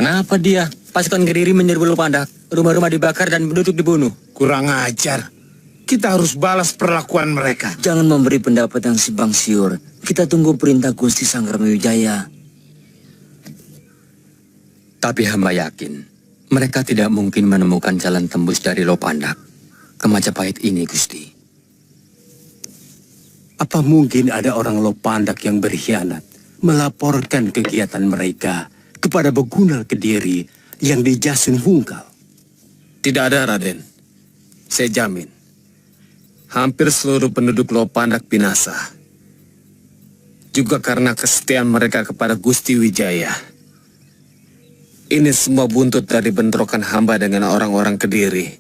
Kenapa dia? Pasukan Kediri menyerbu Lopandak. Rumah-rumah dibakar dan penduduk dibunuh. Kurang ajar. Kita harus balas perlakuan mereka. Jangan memberi pendapat yang simpang siur. Kita tunggu perintah Gusti Sanggramewijaya. Tapi hamba yakin, mereka tidak mungkin menemukan jalan tembus dari Lopandak ke Majapahit ini, Gusti. Apa mungkin ada orang Lopandak yang berkhianat melaporkan kegiatan mereka kepada Begunal Kediri yang di Jasin Hungkal? Tidak ada, Raden. Saya jamin. Hampir seluruh penduduk Lopandak binasa. Juga karena kesetiaan mereka kepada Gusti Wijaya. Ini semua buntut dari bentrokan hamba dengan orang-orang Kediri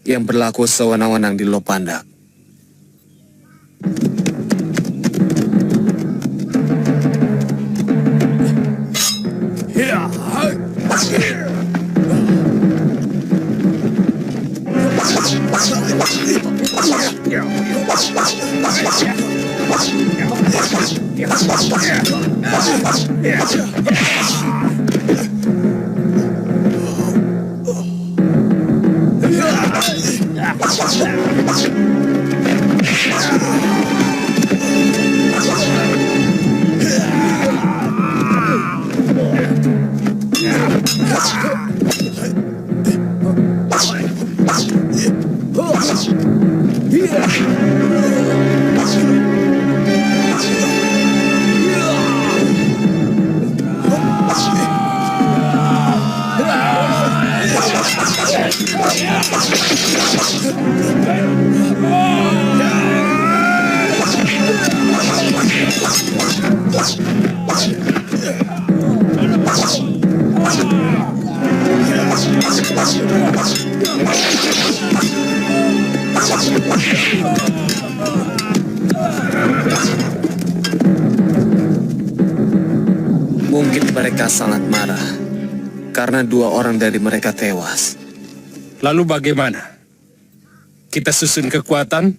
yang berlaku sewenang-wenang di Lopandak. Mungkin mereka sangat marah karena 2 orang dari mereka tewas. Lalu bagaimana? Kita susun kekuatan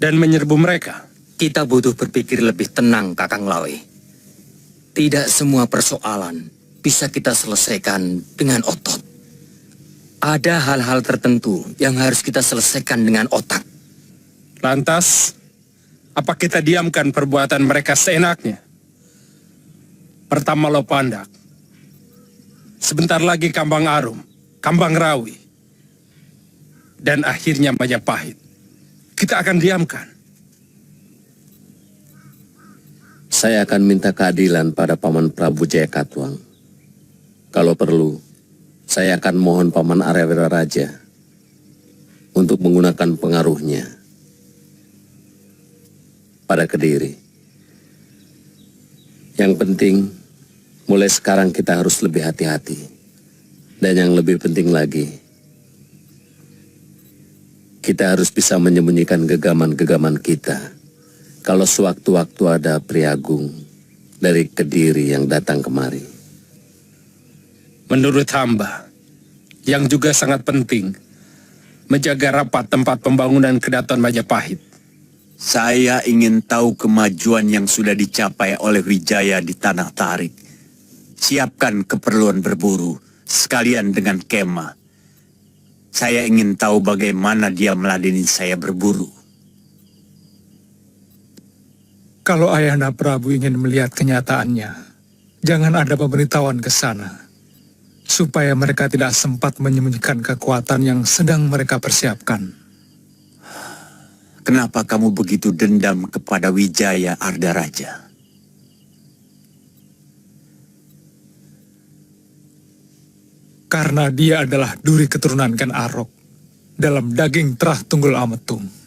dan menyerbu mereka. Kita butuh berpikir lebih tenang, Kakang Lawe. Tidak semua persoalan bisa kita selesaikan dengan otot. Ada hal-hal tertentu yang harus kita selesaikan dengan otak. Lantas, apa kita diamkan perbuatan mereka seenaknya? Pertama Lopandak. Sebentar lagi Kambang Arum, Kambang Rawi. Dan akhirnya Majapahit. Kita akan diamkan. Saya akan minta keadilan pada Paman Prabu Jayakatwang. Kalau perlu, saya akan mohon Paman Arawira Raja untuk menggunakan pengaruhnya pada Kediri. Yang penting, mulai sekarang kita harus lebih hati-hati. Dan yang lebih penting lagi, kita harus bisa menyembunyikan gegaman-gegaman kita. Kalau sewaktu-waktu ada Priagung dari Kediri yang datang kemari. Menurut hamba, yang juga sangat penting, menjaga rapat tempat pembangunan Kedaton Majapahit. Saya ingin tahu kemajuan yang sudah dicapai oleh Wijaya di Tanah Tarik. Siapkan keperluan berburu, sekalian dengan kemah. Saya ingin tahu bagaimana dia meladeni saya berburu. Kalau Ayahanda Prabu ingin melihat kenyataannya, jangan ada pemberitahuan ke sana, supaya mereka tidak sempat menyembunyikan kekuatan yang sedang mereka persiapkan. Kenapa kamu begitu dendam kepada Wijaya Ardaraja? Karena dia adalah duri keturunan Ken Arok, dalam daging terah Tunggul Ametung.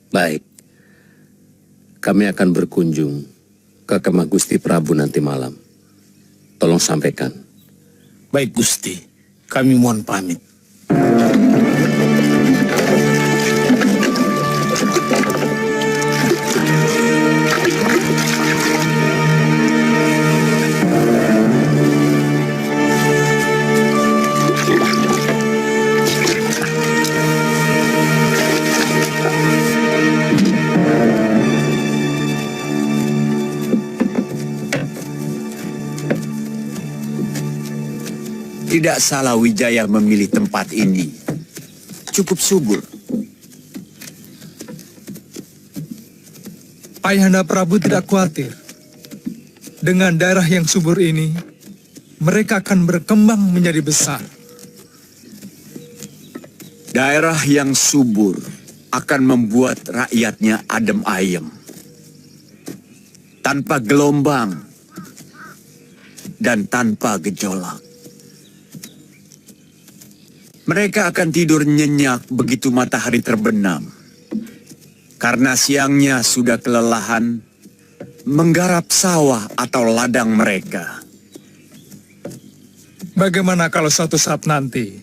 Baik, kami akan berkunjung ke kemah Gusti Prabu nanti malam. Tolong sampaikan. Baik Gusti, kami mohon pamit. Tidak salah Wijaya memilih tempat ini. Cukup subur. Ayahanda Prabu tidak khawatir. Dengan daerah yang subur ini, mereka akan berkembang menjadi besar. Daerah yang subur akan membuat rakyatnya adem ayem. Tanpa gelombang dan tanpa gejolak. Mereka akan tidur nyenyak begitu matahari terbenam. Karena siangnya sudah kelelahan menggarap sawah atau ladang mereka. Bagaimana kalau suatu saat nanti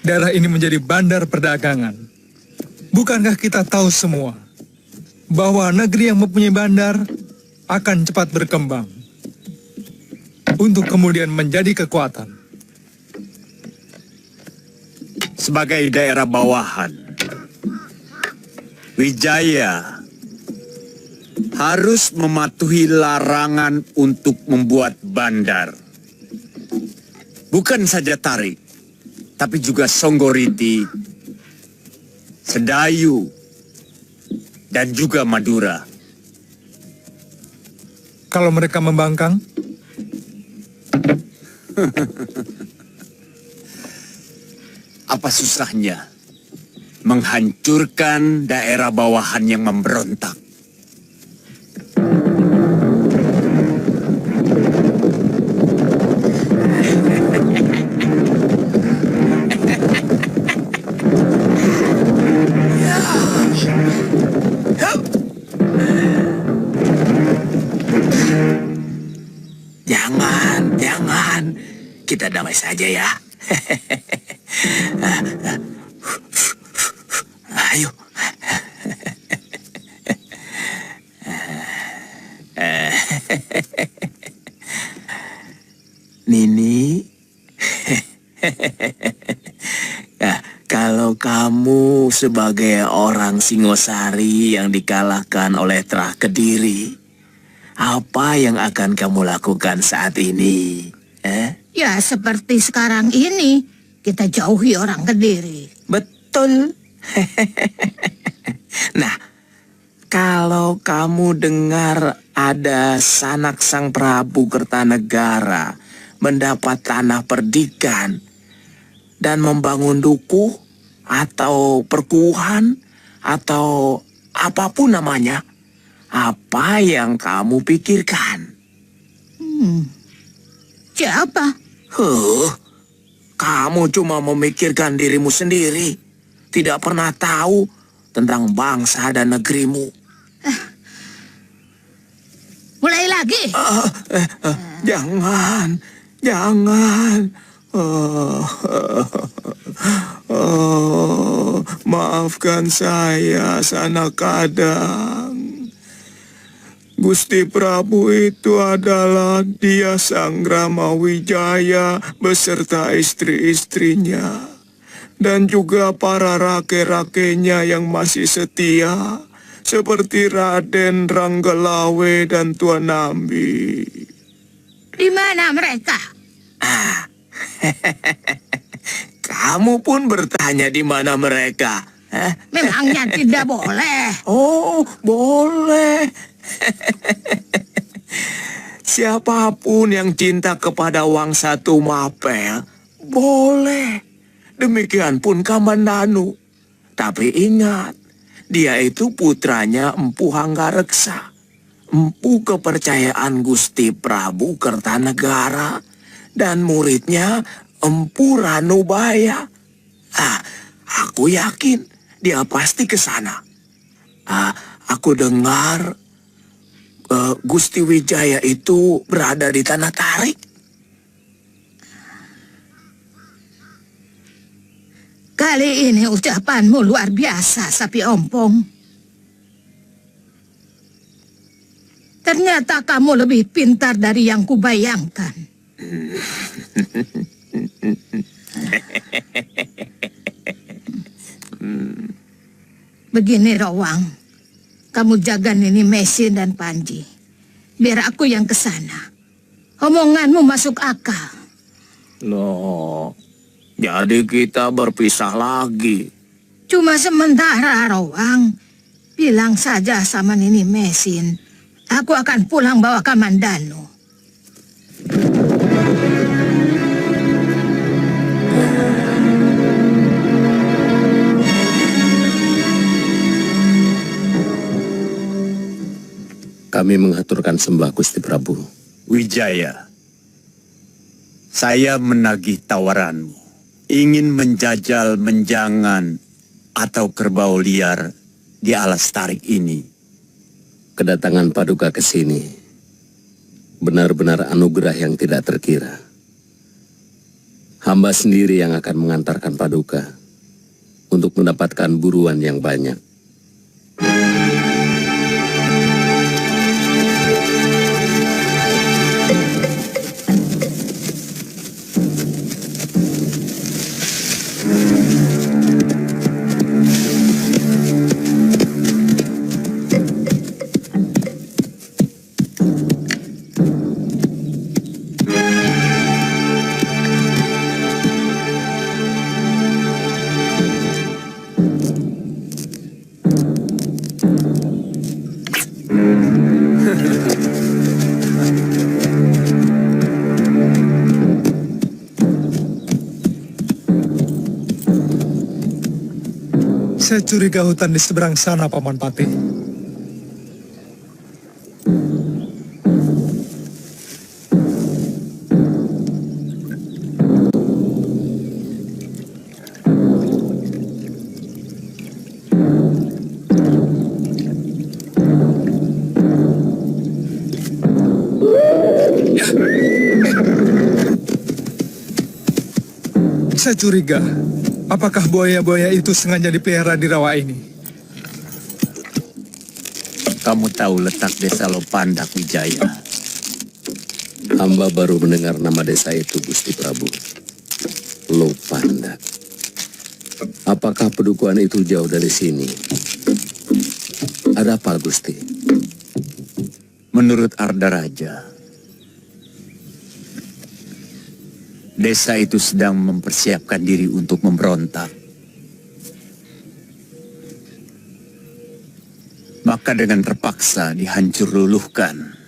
daerah ini menjadi bandar perdagangan? Bukankah kita tahu semua bahwa negeri yang mempunyai bandar akan cepat berkembang untuk kemudian menjadi kekuatan? Sebagai daerah bawahan, Wijaya harus mematuhi larangan untuk membuat bandar. Bukan saja Tarik, tapi juga Songgoriti, Sedayu, dan juga Madura. Kalau mereka membangkang, Apa susahnya menghancurkan daerah bawahan yang memberontak? Jangan. Kita damai saja ya. Ayo. Nini. Kalau kamu sebagai orang Singosari yang dikalahkan oleh Trah Kediri, apa yang akan kamu lakukan saat ini? Ya seperti sekarang ini, kita jauhi orang Kediri. Betul. Nah, kalau kamu dengar ada sanak sang Prabu Kertanegara mendapat tanah perdikan dan membangun dukuh atau perkuhan atau apapun namanya, apa yang kamu pikirkan? Siapa? Kamu cuma memikirkan dirimu sendiri. Tidak pernah tahu tentang bangsa dan negerimu. Mulai lagi? Jangan. Maafkan saya, Sanak Kadang. Gusti Prabu itu adalah dia Sang Ramawijaya beserta istri-istrinya. Dan juga para rake-rakenya yang masih setia, seperti Raden Ranggalawe dan Tuan Nambi. Di mana mereka? Kamu pun bertanya di mana mereka. Memangnya tidak boleh? Oh, boleh. Siapapun yang cinta kepada Wangsa Tumapel, boleh. Demikian pun Kamandanu. Tapi ingat, dia itu putranya Empu Hanggareksa. Empu kepercayaan Gusti Prabu Kertanegara dan muridnya Empu Ranubaya. Aku yakin dia pasti ke sana. Aku dengar Gusti Wijaya itu berada di Tanah Tarik. Kali ini ucapanmu luar biasa, Sapi Ompong. Ternyata kamu lebih pintar dari yang kubayangkan. Begini, Rowang. Kamu jaga Nini Mesin dan Panji. Biar aku yang ke sana. Omonganmu masuk akal. Loh, jadi kita berpisah lagi. Cuma sementara, Roang. Bilang saja sama Nini Mesin. Aku akan pulang bawa Kamandano. Kami mengaturkan sembah Gusti Prabu. Wijaya, saya menagih tawaranmu. Ingin menjajal menjangan atau kerbau liar di alas tarik ini. Kedatangan Paduka ke sini benar-benar anugerah yang tidak terkira. Hamba sendiri yang akan mengantarkan Paduka untuk mendapatkan buruan yang banyak. Saya curiga hutan di seberang sana, Paman Pati. Saya curiga, apakah buaya-buaya itu sengaja dipelihara di rawa ini? Kamu tahu letak desa Lopandak, Wijaya? Hamba baru mendengar nama desa itu, Gusti Prabu. Lopandak. Apakah pedukuhan itu jauh dari sini? Ada apa, Gusti? Menurut Arda Raja, desa itu sedang mempersiapkan diri untuk memberontak. Maka dengan terpaksa dihancur luluhkan.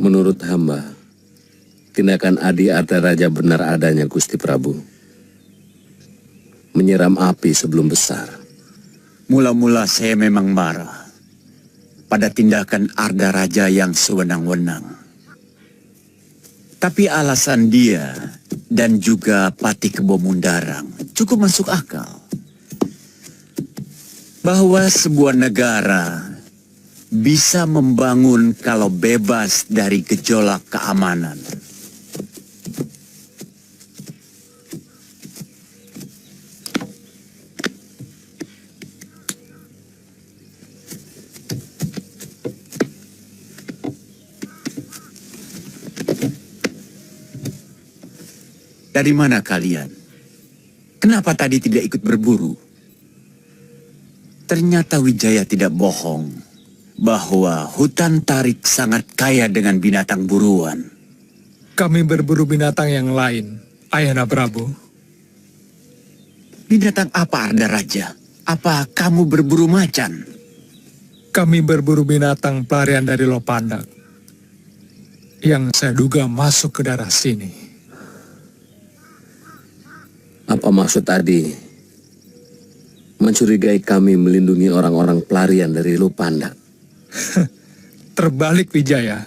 Menurut hamba, tindakan Adi Arda Raja benar adanya, Gusti Prabu. Menyiram api sebelum besar. Mula-mula saya memang marah pada tindakan Arda Raja yang sewenang-wenang. Tapi alasan dia dan juga Pati Kebo Mundarang cukup masuk akal. Bahwa sebuah negara bisa membangun kalau bebas dari gejolak keamanan. Dari mana kalian? Kenapa tadi tidak ikut berburu? Ternyata Wijaya tidak bohong bahwa hutan tarik sangat kaya dengan binatang buruan. Kami berburu binatang yang lain, Ayahanda Prabu. Binatang apa, Arda Raja? Apa kamu berburu macan? Kami berburu binatang pelarian dari Lopandak yang saya duga masuk ke daerah sini. Apa maksud Adi mencurigai kami melindungi orang-orang pelarian dari Lopandak? Terbalik, Wijaya.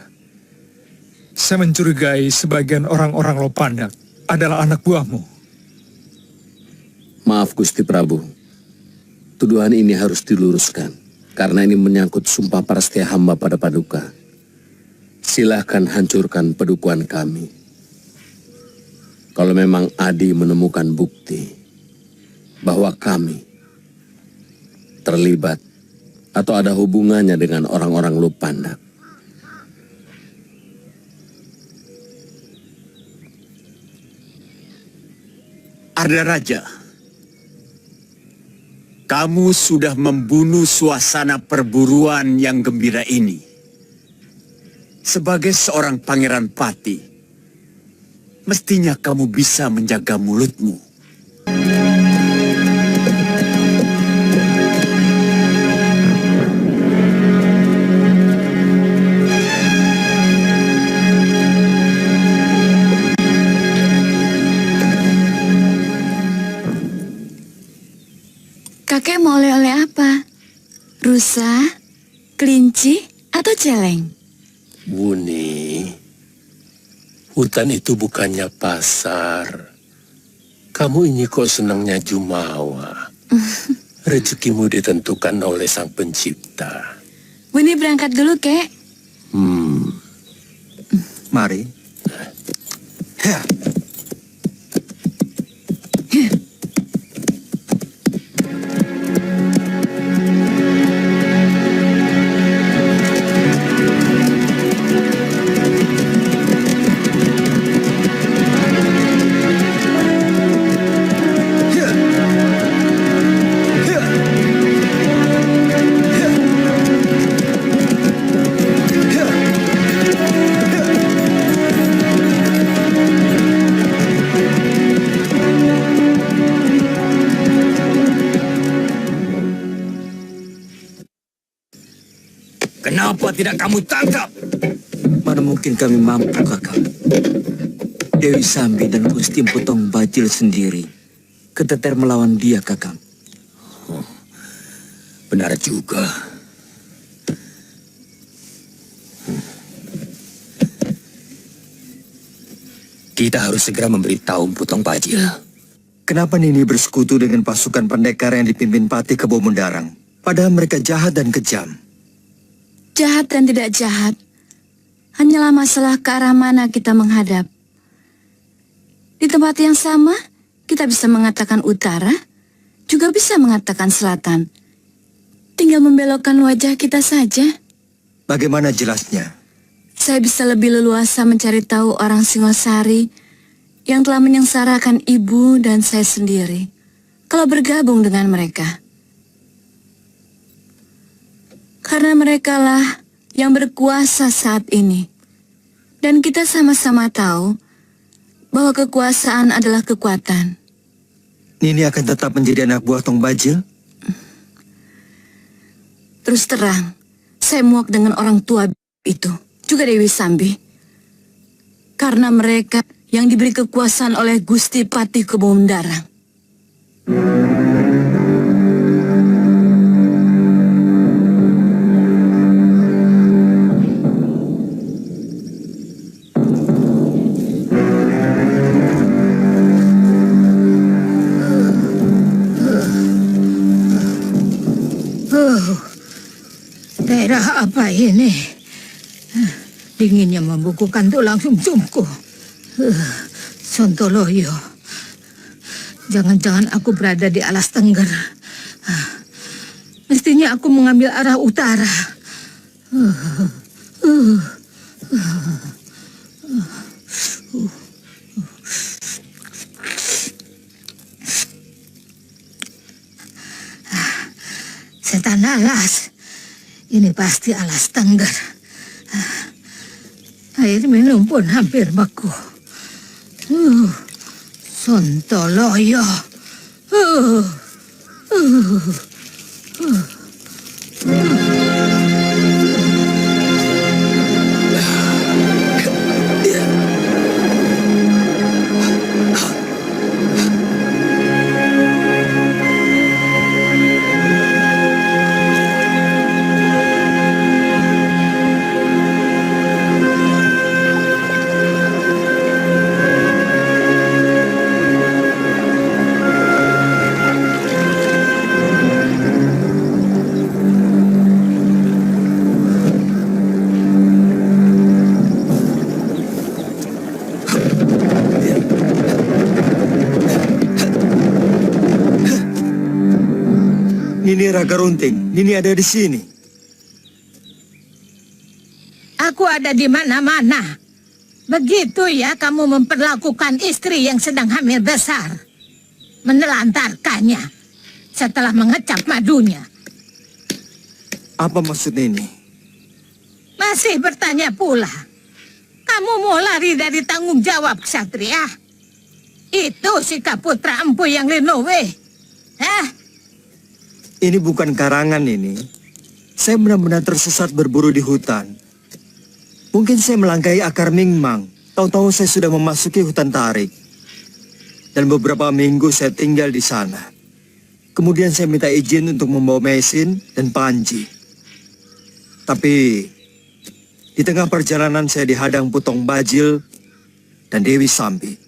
Saya mencurigai sebagian orang-orang Lopandak adalah anak buahmu. Maaf Gusti Prabu, tuduhan ini harus diluruskan karena ini menyangkut sumpah para setia hamba pada Paduka. Silahkan hancurkan pedukuhan kami. Kalau memang Adi menemukan bukti bahwa kami terlibat atau ada hubungannya dengan orang-orang Lopandak, Arda Raja, kamu sudah membunuh suasana perburuan yang gembira ini. Sebagai seorang pangeran Pati, mestinya kamu bisa menjaga mulutmu. Kakek mau oleh-oleh apa? Rusa, kelinci, atau celeng? Buni, hutan itu bukannya pasar. Kamu ini kok senangnya jumawa. Rezekimu ditentukan oleh Sang Pencipta. Buni berangkat dulu, Kek. Mari. Kenapa tidak kamu tangkap? Mana mungkin kami mampu, Kakang. Dewi Sambi dan Gusti Potong Bajil sendiri keteter melawan dia, Kakang. Benar juga. Kita harus segera memberitahu Potong Bajil. Kenapa Nini bersekutu dengan pasukan pendekar yang dipimpin Pati Kebo Mundarang? Padahal mereka jahat dan kejam. Jahat dan tidak jahat, hanyalah masalah ke arah mana kita menghadap. Di tempat yang sama, kita bisa mengatakan utara, juga bisa mengatakan selatan. Tinggal membelokkan wajah kita saja. Bagaimana jelasnya? Saya bisa lebih leluasa mencari tahu orang Singosari yang telah menyengsarakan ibu dan saya sendiri kalau bergabung dengan mereka. Karena merekalah yang berkuasa saat ini. Dan kita sama-sama tahu bahwa kekuasaan adalah kekuatan. Nini akan tetap menjadi anak buah Tong Bajil? Terus terang, saya muak dengan orang tua itu, juga Dewi Sambi. Karena mereka yang diberi kekuasaan oleh Gusti Pati Kebo Mundarang. Daerah apa ini? Dinginnya membukukan tulang sumsumku. Sontoloyo. Jangan-jangan aku berada di alas Tengger. Mestinya aku mengambil arah utara. Setan alas. Ini pasti alas Tengger. Air minum pun hampir beku. Sontoloyo. Nini Raga Runting, Nini ada di sini. Aku ada di mana-mana. Begitu ya kamu memperlakukan istri yang sedang hamil besar. Menelantarkannya setelah mengecap madunya. Apa maksud Nini? Masih bertanya pula. Kamu mau lari dari tanggung jawab, Ksatria? Itu sikap putra empu yang Linowe. Hah? Ini bukan karangan ini. Saya benar-benar tersesat berburu di hutan. Mungkin saya melangkahi akar mingmang. Tahu-tahu saya sudah memasuki hutan tarik. Dan beberapa minggu saya tinggal di sana. Kemudian saya minta izin untuk membawa mesin dan panji. Tapi di tengah perjalanan saya dihadang Putong Bajil dan Dewi Sambi.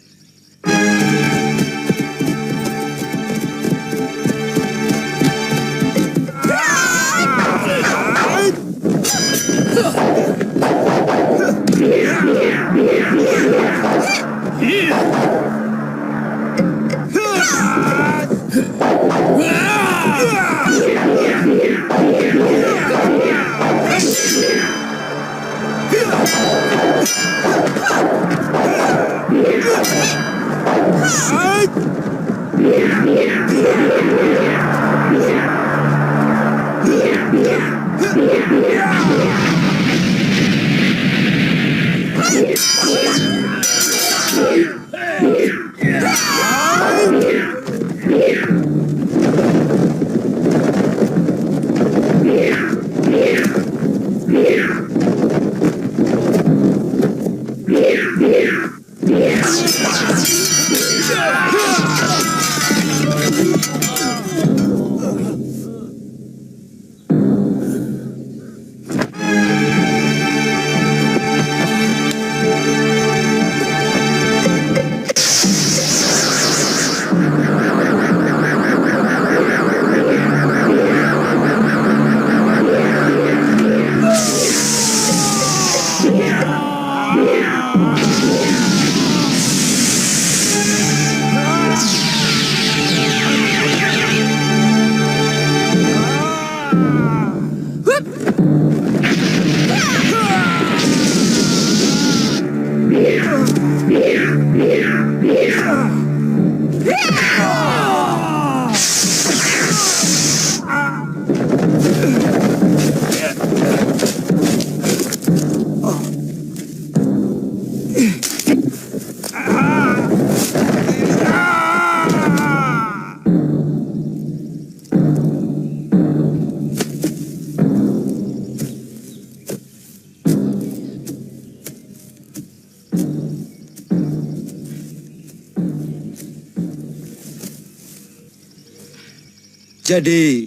Jadi,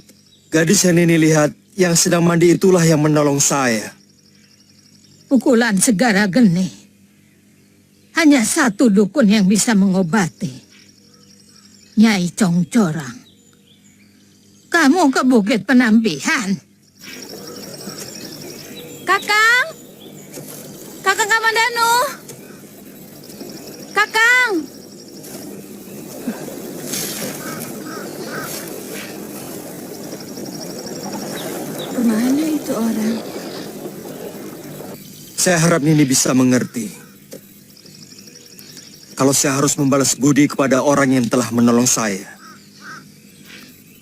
gadis yang Nini lihat yang sedang mandi itulah yang menolong saya. Pukulan segara geni. Hanya satu dukun yang bisa mengobati. Nyai Congcorang. Kamu ke Bukit Penampihan. Kakang! Kakang Kamandanu! Kakang! Kemana itu orang? Saya harap Nini bisa mengerti. Kalau saya harus membalas budi kepada orang yang telah menolong saya.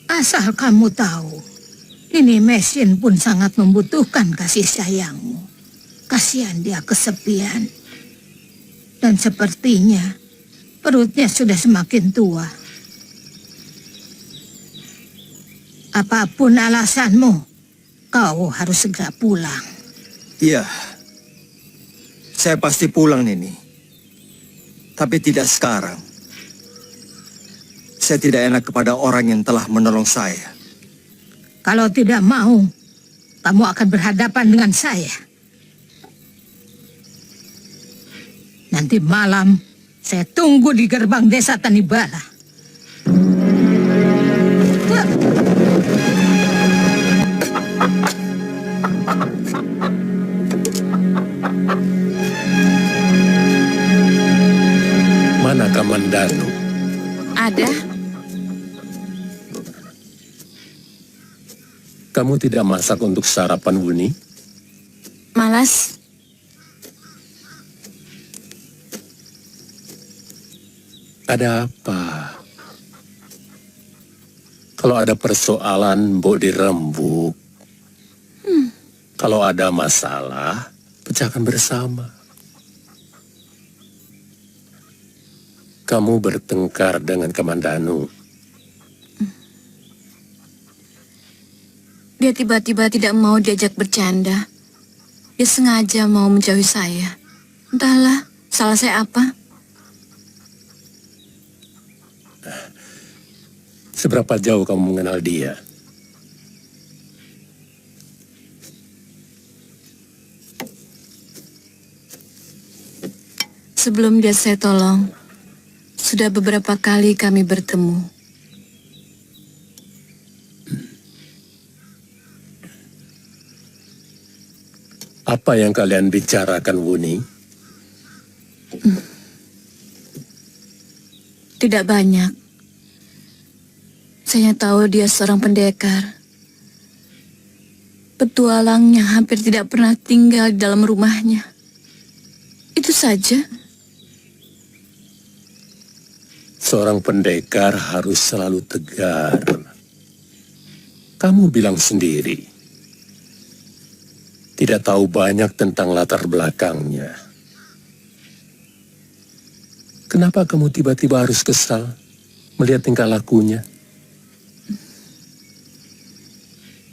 Asal kamu tahu, Ini mesin pun sangat membutuhkan kasih sayangmu. Kasihan dia kesepian. Dan sepertinya perutnya sudah semakin tua. Apapun alasanmu, kau harus segera pulang. Iya, saya pasti pulang, Nini. Tapi tidak sekarang. Saya tidak enak kepada orang yang telah menolong saya. Kalau tidak mau, kamu akan berhadapan dengan saya. Nanti malam, saya tunggu di gerbang desa Tanibala. Mana Kamandanu? Ada. Kamu tidak masak untuk sarapan, Wuni? Malas. Ada apa? Kalau ada persoalan, mbok dirembuk. Kalau ada masalah, pecahkan bersama. Kamu bertengkar dengan Kamandanu. Dia tiba-tiba tidak mau diajak bercanda. Dia sengaja mau menjauhi saya. Entahlah, salah saya apa? Seberapa jauh kamu mengenal dia? Sebelum dia saya tolong, sudah beberapa kali kami bertemu. Apa yang kalian bicarakan, Wuni? Tidak banyak. Saya tahu dia seorang pendekar. Petualangnya hampir tidak pernah tinggal di dalam rumahnya. Itu saja. Seorang pendekar harus selalu tegar. Kamu bilang sendiri, tidak tahu banyak tentang latar belakangnya. Kenapa kamu tiba-tiba harus kesal melihat tingkah lakunya?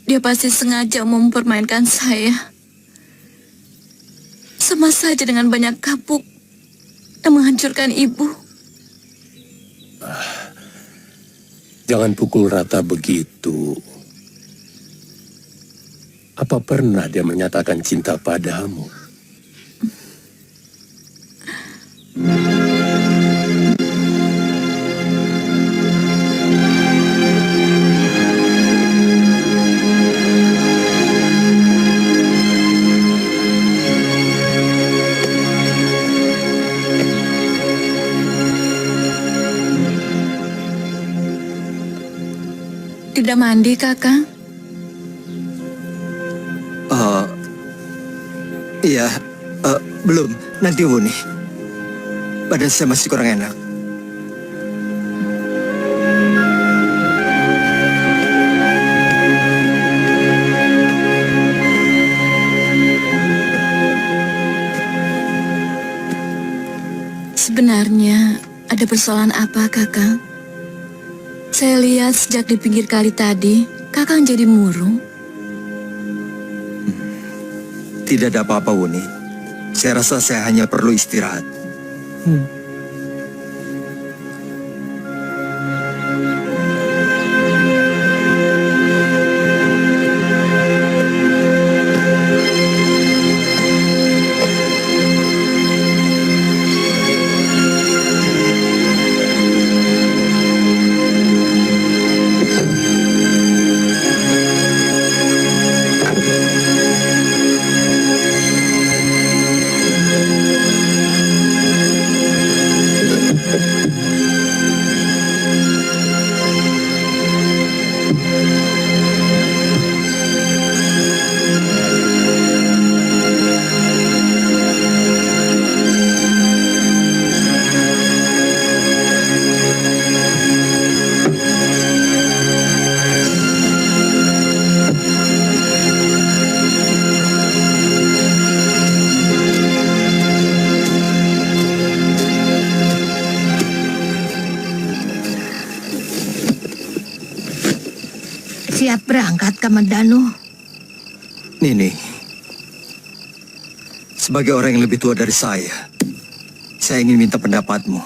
Dia pasti sengaja mau mempermainkan saya. Sama saja dengan banyak kapuk yang menghancurkan ibu. Jangan pukul rata begitu. Apa pernah dia menyatakan cinta padamu? Tidak mandi, Kakang? Iya, belum. Nanti Wuni. Badan saya masih kurang enak. Sebenarnya ada persoalan apa, Kakang? Saya lihat sejak di pinggir kali tadi, Kakang jadi murung. Tidak ada apa-apa, Wuni. Saya rasa saya hanya perlu istirahat. berangkat, Kamandanu? Nini, sebagai orang yang lebih tua dari saya ingin minta pendapatmu.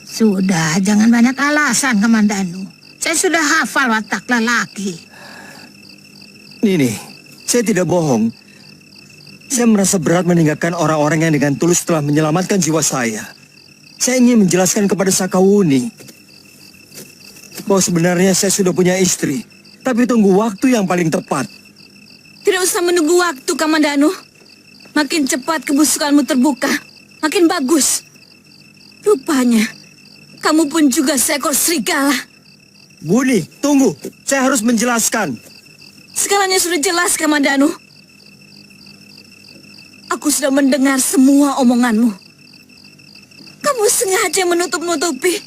Sudah, jangan banyak alasan, Kamandanu. Saya sudah hafal watak lelaki. Nini, saya tidak bohong. Saya merasa berat meninggalkan orang-orang yang dengan tulus telah menyelamatkan jiwa saya. Saya ingin menjelaskan kepada Sakawuni bahwa sebenarnya saya sudah punya istri, tapi tunggu waktu yang paling tepat. Tidak usah menunggu waktu, Kamandanu. Makin cepat kebusukanmu terbuka, makin bagus. Rupanya, kamu pun juga seekor serigala. Buni, tunggu. Saya harus menjelaskan. Segalanya sudah jelas, Kamandanu. Aku sudah mendengar semua omonganmu. Kamu sengaja menutup-nutupi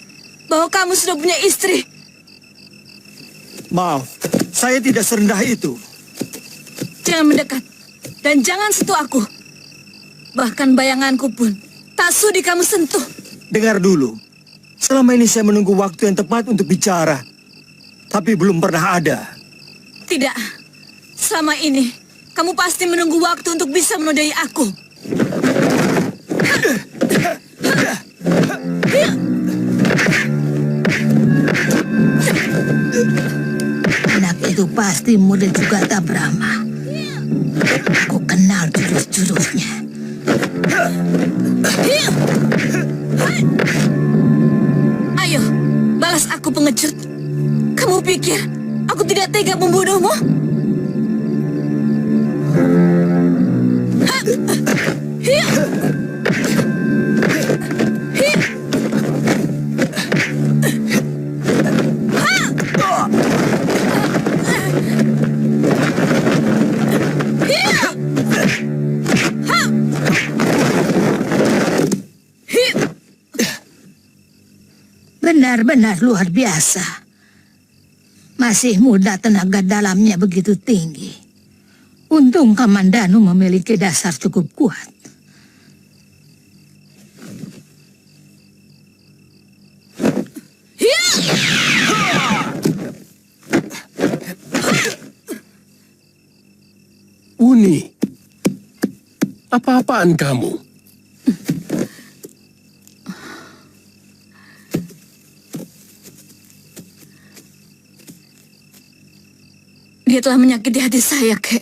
bahwa kamu sudah punya istri. Maaf, saya tidak serendah itu. Jangan mendekat dan jangan sentuh aku. Bahkan bayanganku pun tak sudi kamu sentuh. Dengar dulu. Selama ini saya menunggu waktu yang tepat untuk bicara. Tapi belum pernah ada. Tidak. Selama ini, kamu pasti menunggu waktu untuk bisa menodai aku. Anak itu pasti murid juga Brahma. Aku kenal jurus-jurusnya. Ayo, balas aku pengecut. Kamu pikir aku tidak tega membunuhmu? Benar-benar luar biasa. Masih muda, tenaga dalamnya begitu tinggi. Untung Kamandanu memiliki dasar cukup kuat. Uni, apa-apaan kamu? Dia telah menyakiti hati saya, Kek.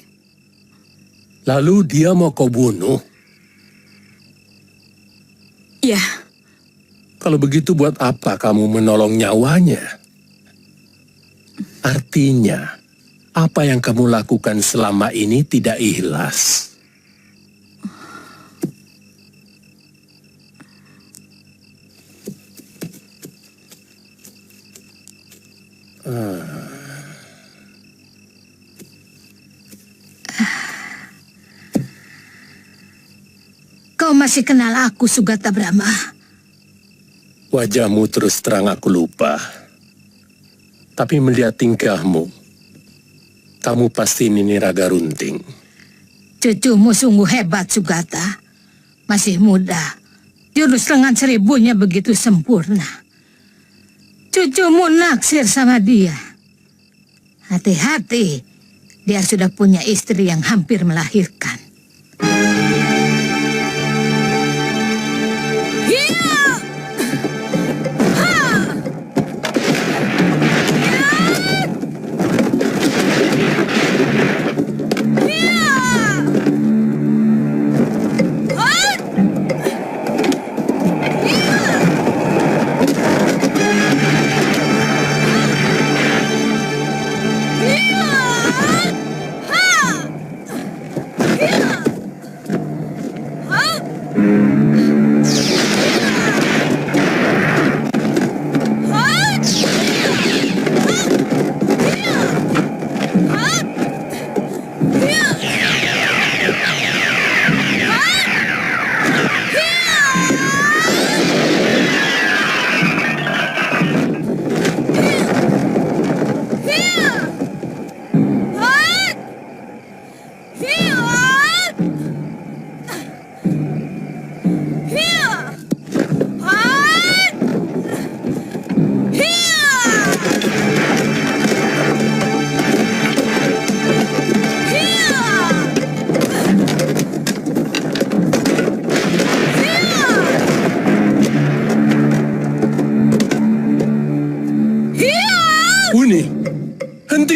Lalu dia mau kau bunuh? Ya, Kalau begitu buat apa kamu menolong nyawanya? Artinya, apa yang kamu lakukan selama ini tidak ikhlas. Kau masih kenal aku, Sugata Brahma? Wajahmu terus terang aku lupa. Tapi melihat tingkahmu, kamu pasti Nini Raga Runting. Cucumu sungguh hebat, Sugata. Masih muda. Jurus lengan seribunya begitu sempurna. Cucumu naksir sama dia. Hati-hati, dia sudah punya istri yang hampir melahirkan.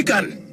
hentikan.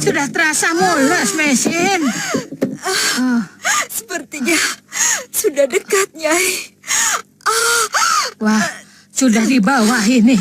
Sudah terasa mulus, Mesin. Sepertinya sudah dekat, Nyai. Wah, sudah di bawah ini.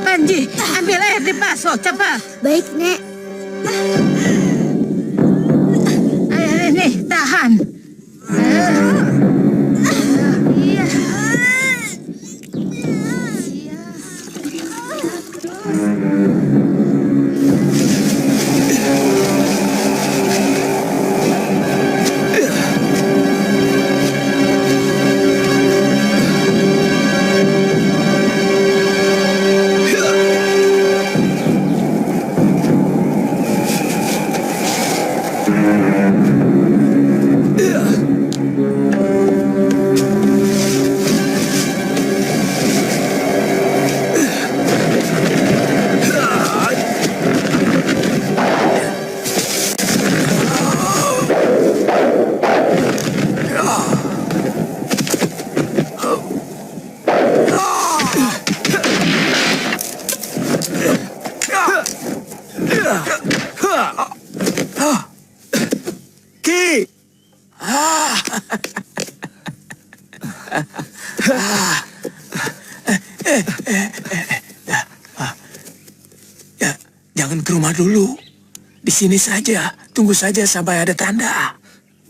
Panji, ambil air di paso, cepat. Baik, Nek. Air ini, tahan. Iya. Ki! Ya, jangan ke rumah dulu. Di sini saja. Tunggu saja sampai ada tanda.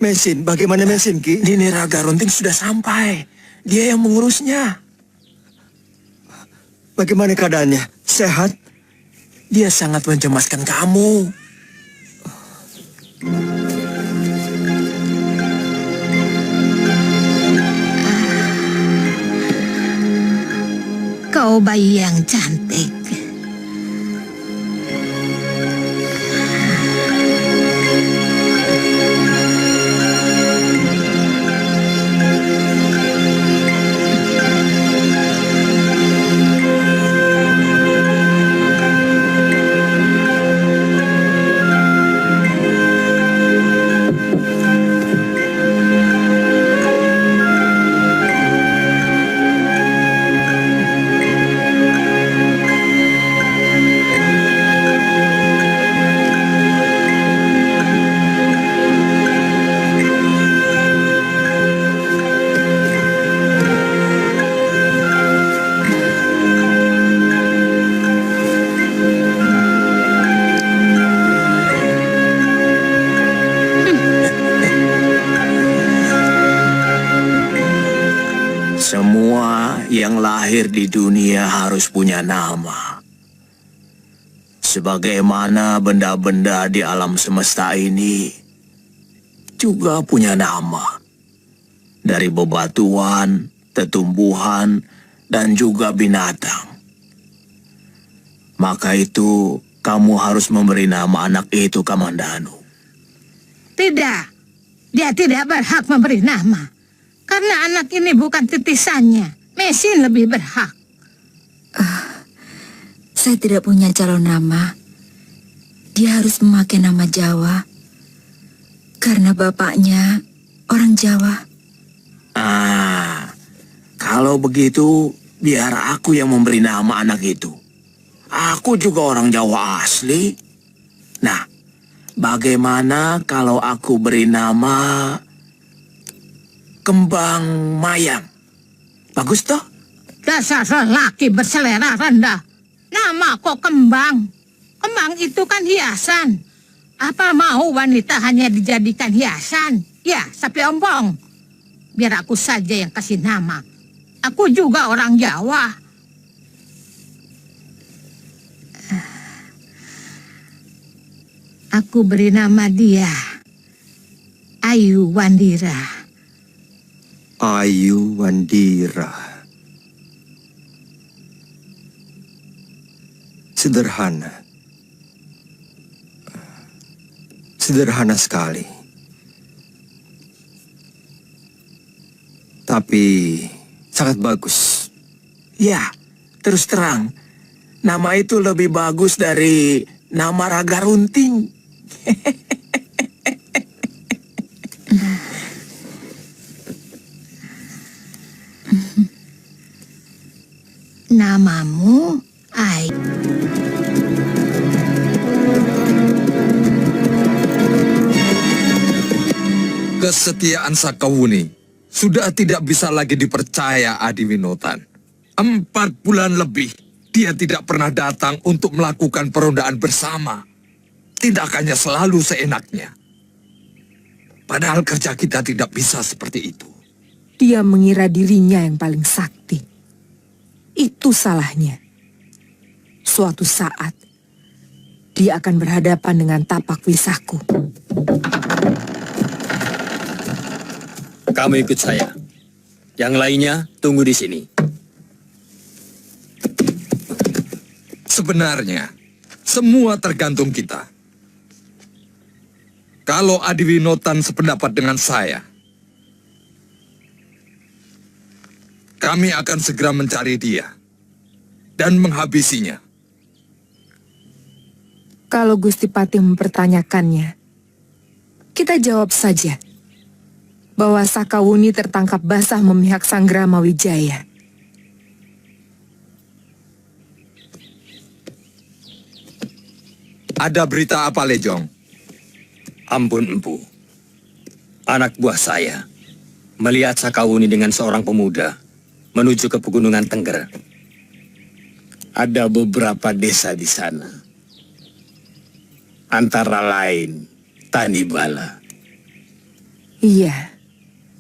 Mesin, bagaimana Mesin, Ki? Nini Raga Runting sudah sampai. Dia yang mengurusnya. Bagaimana keadaannya? Sehat? Dia sangat mencemaskan kamu. Kau bayi yang cantik. Semua yang lahir di dunia harus punya nama. Sebagaimana benda-benda di alam semesta ini juga punya nama. Dari bebatuan, tetumbuhan, dan juga binatang. Maka itu kamu harus memberi nama anak itu Kamandanu. Tidak, dia tidak berhak memberi nama. Karena anak ini bukan titisannya. Mesin lebih berhak. Saya tidak punya calon nama. Dia harus memakai nama Jawa. Karena bapaknya Orang Jawa. Kalau begitu, biar aku yang memberi nama anak itu. Aku juga orang Jawa asli. Nah, bagaimana kalau aku beri nama Kembang Mayang? Bagus toh? Dasar lelaki berselera rendah. Nama kok Kembang? Kembang itu kan hiasan. Apa mau wanita hanya dijadikan hiasan? Ya, sapi ompong. Biar aku saja yang kasih nama. Aku juga orang Jawa. Aku beri nama dia Ayu Wandira. Ayu Wandira. Sederhana. Sederhana sekali. Tapi sangat bagus. Ya, terus terang. Nama itu lebih bagus dari nama Raga Runting. Namamu Ayu. Kesetiaan Sakawuni sudah tidak bisa lagi dipercaya, Adiwinotan. 4 bulan lebih dia tidak pernah datang untuk melakukan perondaan bersama. Tindakannya selalu seenaknya. Padahal kerja kita tidak bisa seperti itu. Dia mengira dirinya yang paling sakti. Itu salahnya. Suatu saat, dia akan berhadapan dengan tapak Wisaku. Kamu ikut saya. Yang lainnya tunggu di sini. Sebenarnya, semua tergantung kita. Kalau Adiwinotan sependapat dengan saya, kami akan segera mencari dia dan menghabisinya. Kalau Gusti Patih mempertanyakannya, kita jawab saja bahwa Sakawuni tertangkap basah memihak Sanggrama Wijaya. Ada berita apa, Lejong? Ampun, Empu. Anak buah saya melihat Sakawuni dengan seorang pemuda menuju ke pegunungan Tengger. Ada beberapa desa di sana. Antara lain Tanibala. Iya,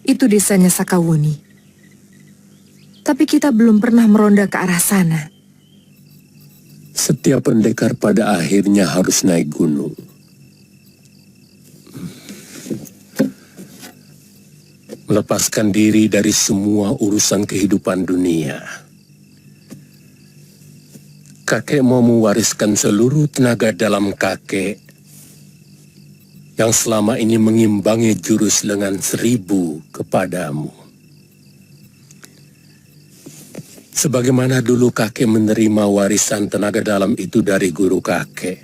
itu desanya Sakawuni. Tapi kita belum pernah meronda ke arah sana. Setiap pendekar pada akhirnya harus naik gunung. Melepaskan diri dari semua urusan kehidupan dunia. Kakek mau mewariskan seluruh tenaga dalam kakek yang selama ini mengimbangi jurus lengan 1000 kepadamu. Sebagaimana dulu kakek menerima warisan tenaga dalam itu dari guru kakek.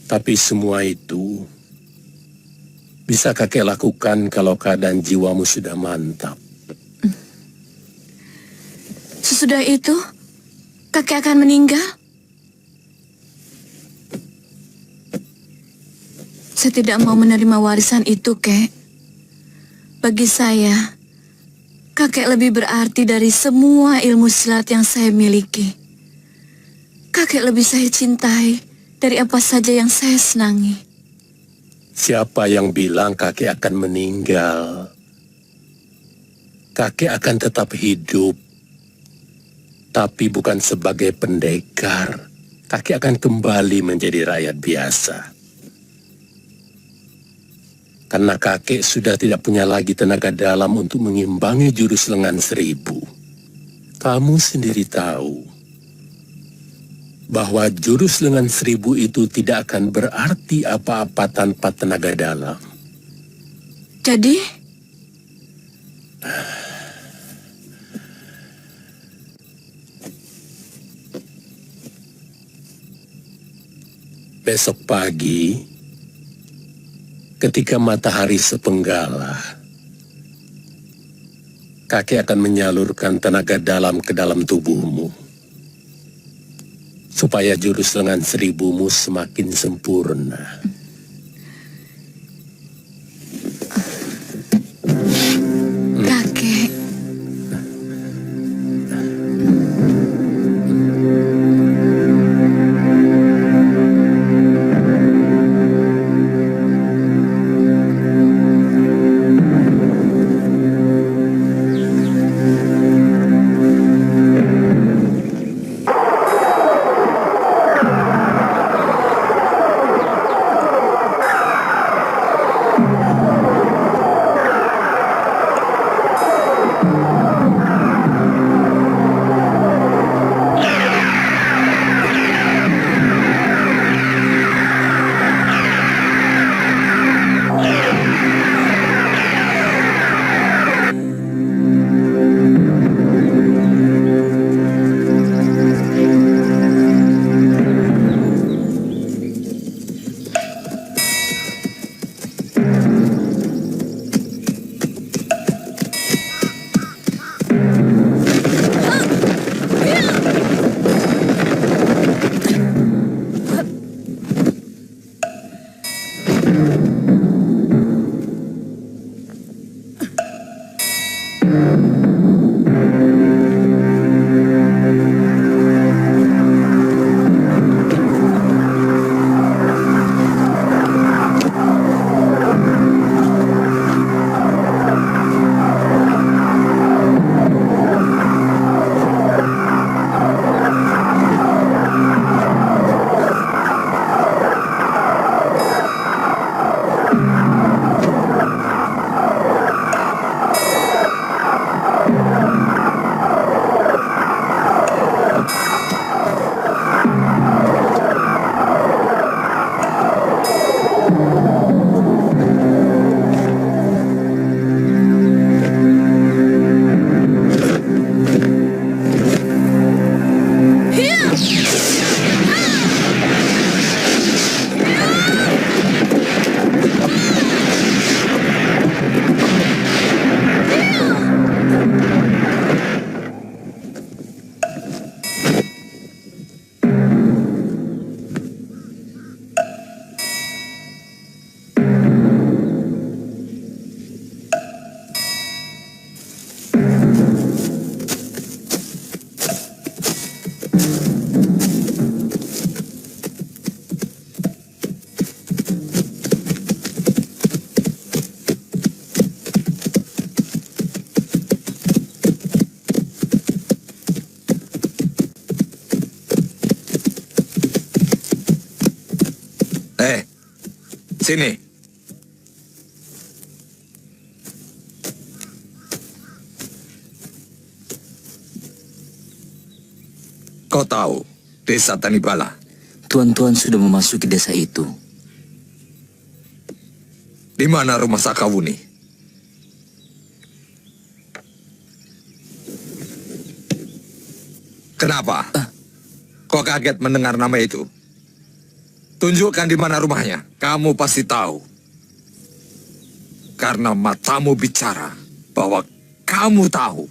Tapi semua itu bisa kakek lakukan kalau keadaan jiwamu sudah mantap. Sesudah itu, kakek akan meninggal? Saya tidak mau menerima warisan itu, Kek. Bagi saya, kakek lebih berarti dari semua ilmu silat yang saya miliki. Kakek lebih saya cintai dari apa saja yang saya senangi. Siapa yang bilang kakek akan meninggal? Kakek akan tetap hidup. Tapi bukan sebagai pendekar. Kakek akan kembali menjadi rakyat biasa. Karena kakek sudah tidak punya lagi tenaga dalam untuk mengimbangi jurus lengan 1000. Kamu sendiri tahu bahwa jurus lengan 1000 itu tidak akan berarti apa-apa tanpa tenaga dalam. Jadi, besok pagi, Ketika matahari sepenggala, kakek akan menyalurkan tenaga dalam ke dalam tubuhmu, supaya jurus lengan seribumu semakin sempurna. Kakek, Sini. Kau tahu desa Tanibala? Tuan-tuan sudah memasuki desa itu. Di mana rumah Sakawuni? Kenapa? Kau kaget mendengar nama itu? Tunjukkan di mana rumahnya. Kamu pasti tahu. Karena matamu bicara bahwa kamu tahu.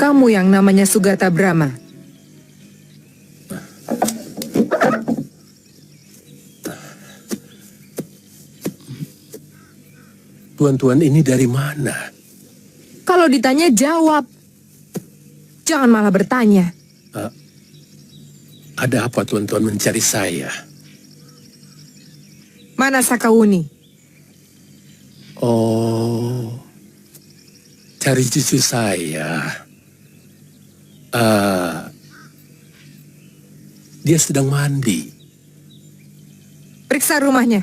Kamu yang namanya Sugata Brahma. Tuan-tuan ini dari mana? Kalau ditanya jawab. Jangan malah bertanya. Ada apa tuan-tuan mencari saya? Mana Sakawuni? Oh, cari cucu saya. Dia sedang mandi. Periksa rumahnya.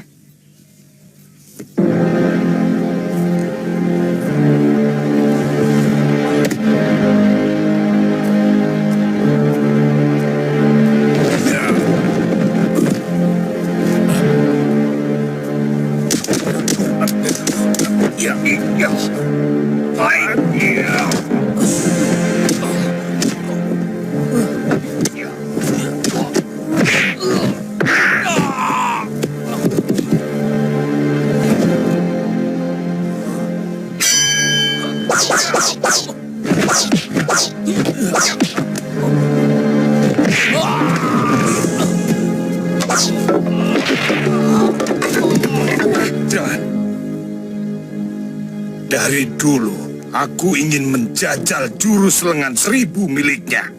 Dari dulu, aku ingin menjajal jurus lengan 1000 miliknya.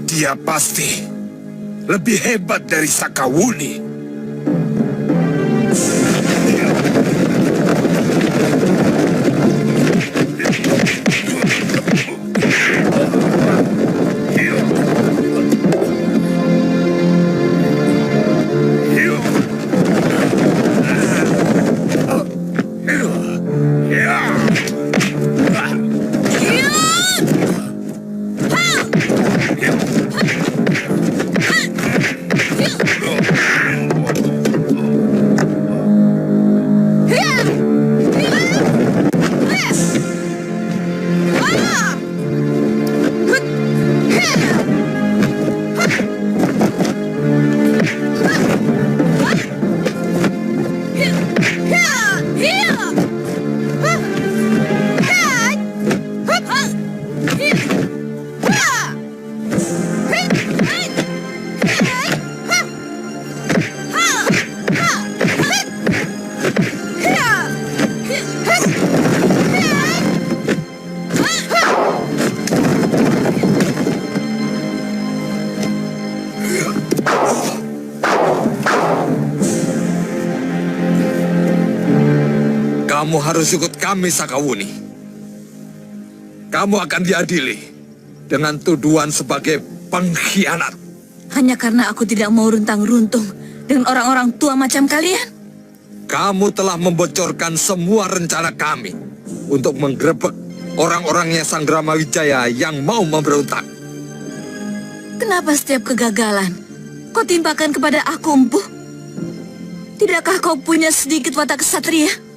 Dia pasti lebih hebat dari Sakawuni. Kamu harus ikut kami, Sakawuni. Kamu akan diadili dengan tuduhan sebagai pengkhianat. Hanya karena aku tidak mau runtang-runtung dengan orang-orang tua macam kalian. Kamu telah membocorkan semua rencana kami untuk menggerebek orang-orangnya Sang Brahmawijaya yang mau memberontak. Kenapa setiap kegagalan kau timpakan kepada aku, Empu? Tidakkah kau punya sedikit watak kesatria?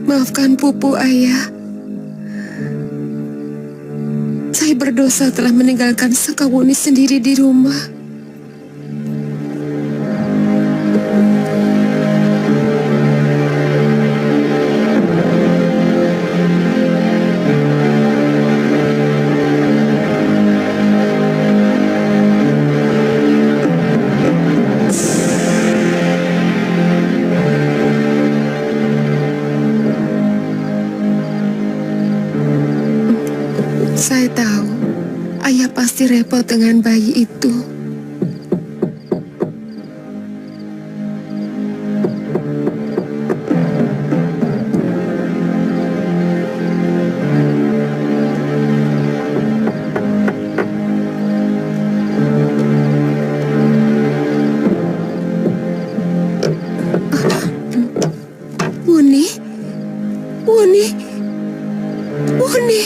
Maafkan Pupu, Ayah. berdosa telah meninggalkan Sakawuni sendiri di rumah. Saya tahu, ayah pasti repot dengan bayi itu. Wuni, Wuni, Wuni.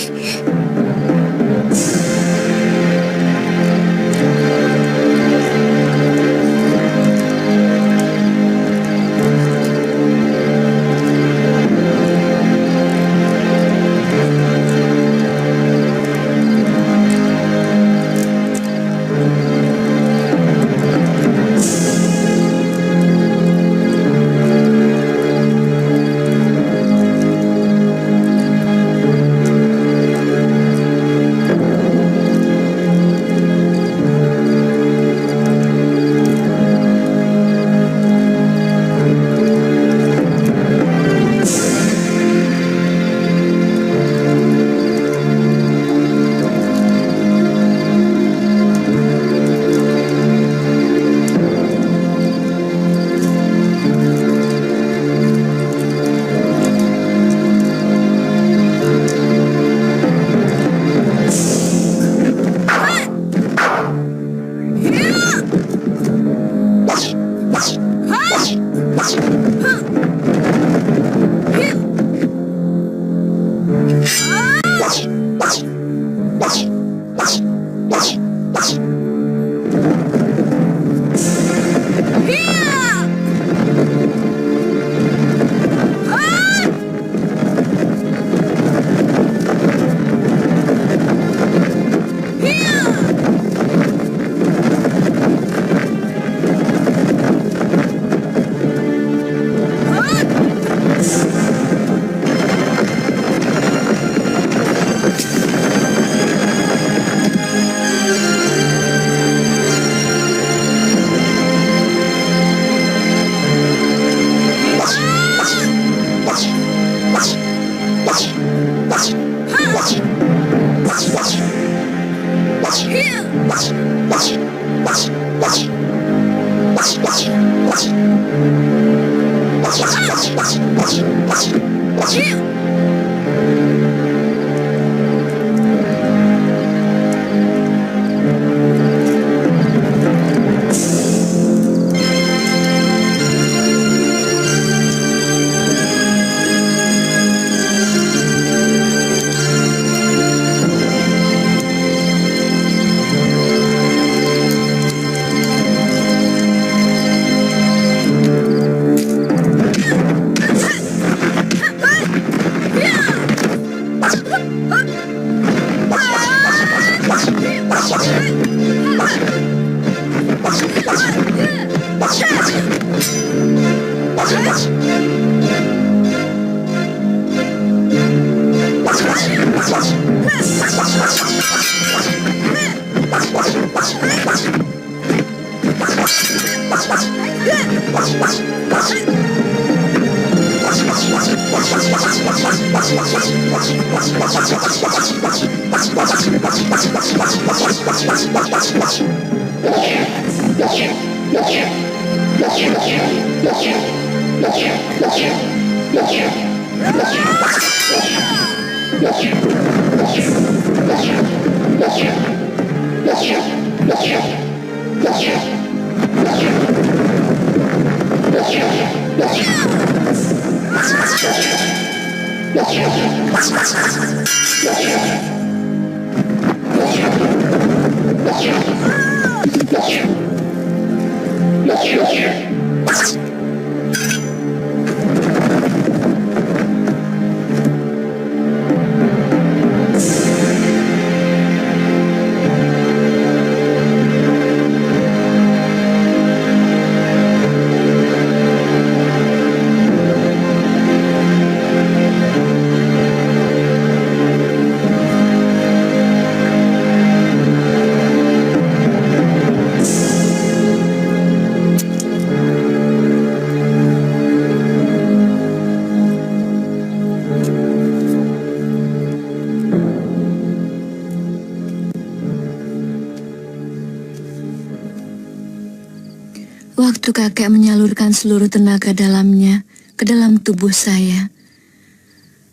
Waktu kakek menyalurkan seluruh tenaga dalamnya ke dalam tubuh saya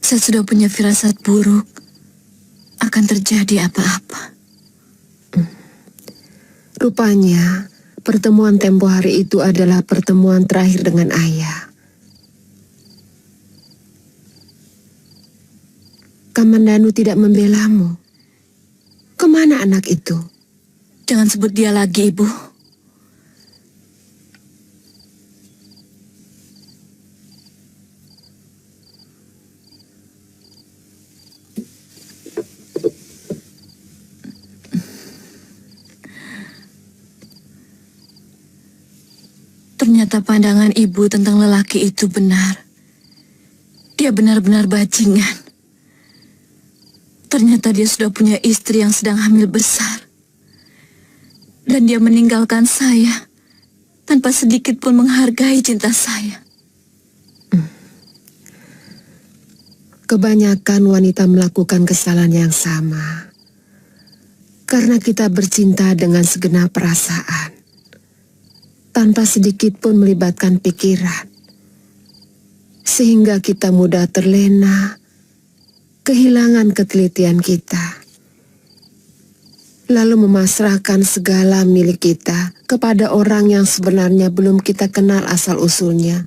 sudah punya firasat buruk akan terjadi apa-apa. Rupanya, pertemuan tempo hari itu adalah pertemuan terakhir dengan ayah. Kamandanu tidak membelamu. Kemana anak itu? Jangan sebut dia lagi, Ibu. Ternyata pandangan ibu tentang lelaki itu benar. Dia benar-benar bajingan. Ternyata dia sudah punya istri yang sedang hamil besar. Dan dia meninggalkan saya tanpa sedikit pun menghargai cinta saya. Kebanyakan wanita melakukan kesalahan yang sama. Karena kita bercinta dengan segenap perasaan. Tanpa sedikit pun melibatkan pikiran. Sehingga kita mudah terlena, kehilangan ketelitian kita. Lalu memasrahkan segala milik kita kepada orang yang sebenarnya belum kita kenal asal-usulnya,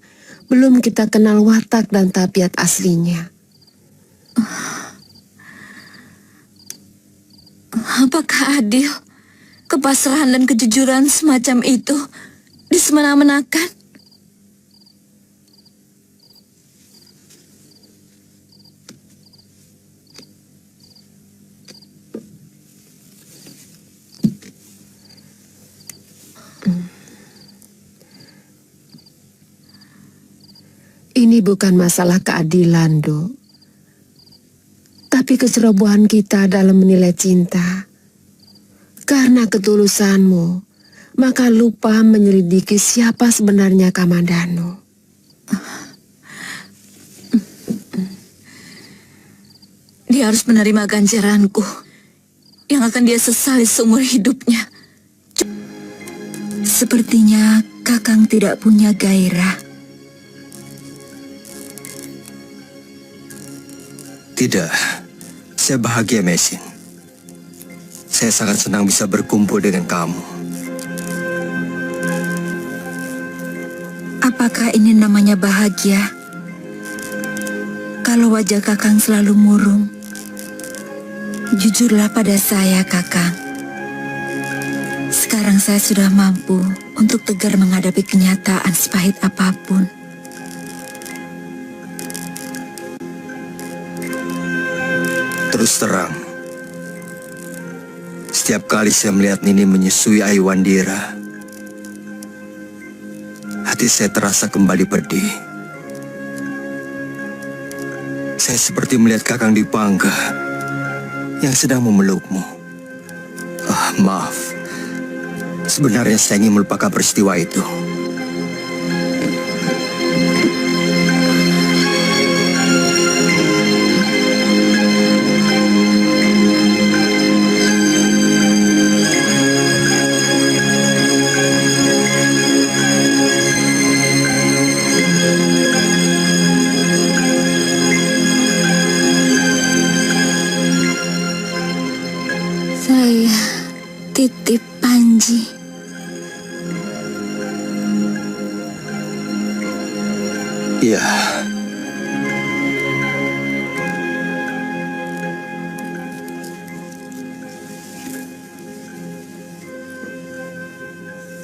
belum kita kenal watak dan tabiat aslinya. Apakah adil kepasrahan dan kejujuran semacam itu disemena-menakan? Ini bukan masalah keadilan, Dok. Tapi kecerobohan kita dalam menilai cinta. Karena ketulusanmu, maka lupa menyelidiki siapa sebenarnya Kamandanu. Dia harus menerima ganjaranku yang akan dia sesali seumur hidupnya. Sepertinya Kakang tidak punya gairah. Tidak, saya bahagia, Mesin. Saya sangat senang bisa berkumpul dengan kamu. Apakah ini namanya bahagia? Kalau wajah Kakang selalu murung, jujurlah pada saya, Kakang. Sekarang saya sudah mampu untuk tegar menghadapi kenyataan sepahit apapun. Terus terang, setiap kali saya melihat Nini menyusui Ayu Wandira, hati saya terasa kembali pedih. Saya seperti melihat Kakang Dipangga yang sedang memelukmu. Maaf. Sebenarnya saya ingin melupakan peristiwa itu. Saya titip Panji. Iya.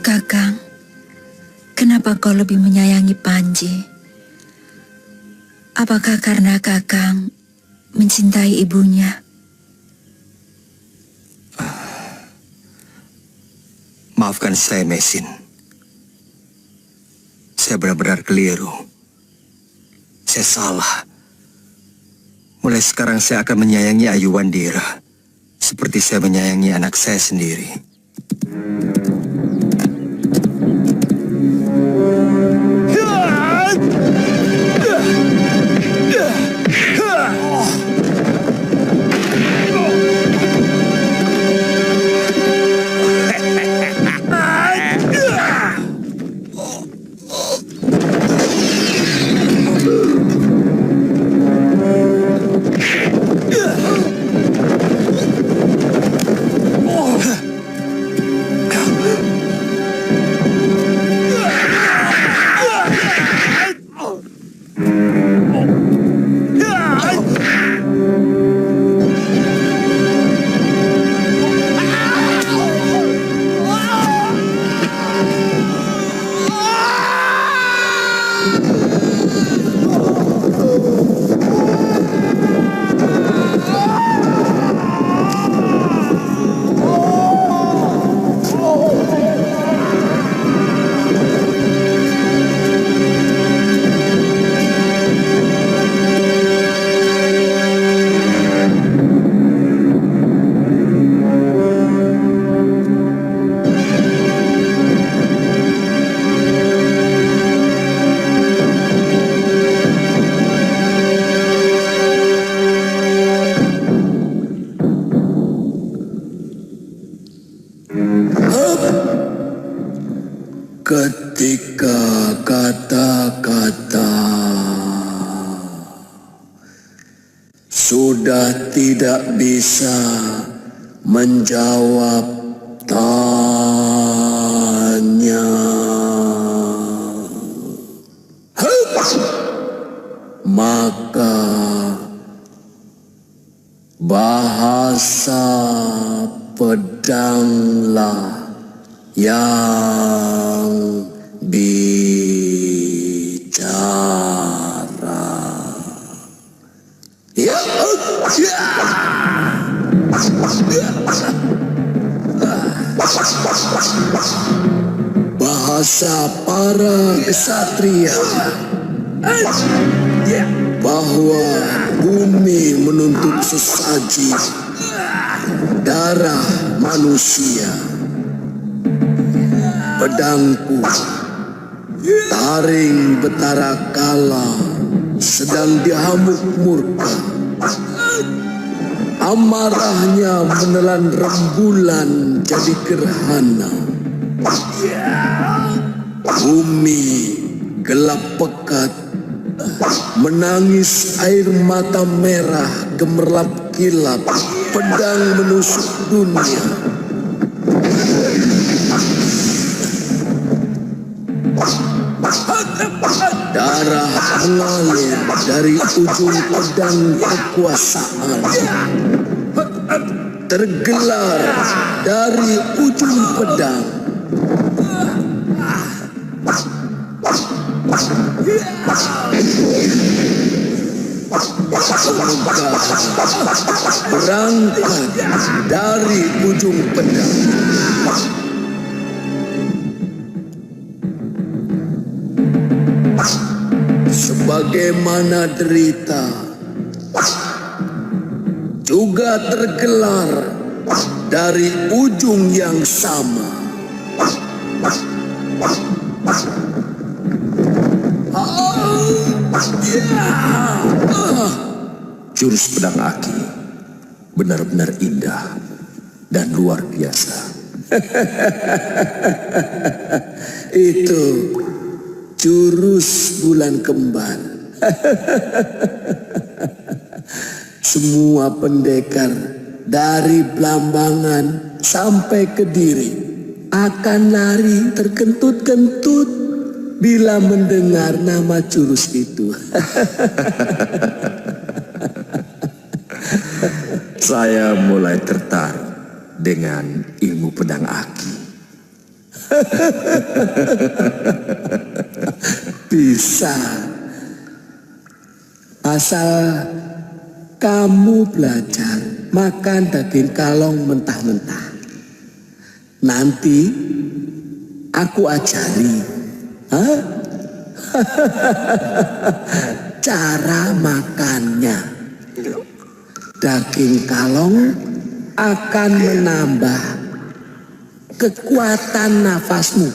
Kakang, kenapa kau lebih menyayangi Panji? Apakah karena Kakang mencintai ibunya? Maafkan saya, Mesin. Saya benar-benar keliru. Saya salah. Mulai sekarang saya akan menyayangi Ayu Wandira seperti saya menyayangi anak saya sendiri. sudah tidak bisa menjawab tanya. Maka bahasa pedanglah yang bicara. Ya, bahasa para kesatria bahwa bumi menuntut sesaji darah manusia. Pedangku taring betara kala sedang dihamuk murka. Amarahnya menelan rembulan jadi gerhana. Bumi gelap pekat, menangis air mata merah gemerlap kilap, pedang menusuk dunia. Darah mengalir dari ujung pedang kekuasaan, tergelar dari ujung pedang. Semoga berangkat dari ujung pedang. Sebagaimana derita juga tergelar dari ujung yang sama. Jurus pedang Aki benar-benar indah dan luar biasa. Itu jurus bulan kembar. Semua pendekar dari Blambangan sampai Kediri akan lari terkentut-kentut bila mendengar nama jurus itu. Saya mulai tertarik dengan ilmu pedang Aki. Bisa. Asal kamu belajar makan daging kalong mentah-mentah. Nanti aku ajari cara makannya. Daging kalong akan menambah kekuatan nafasmu.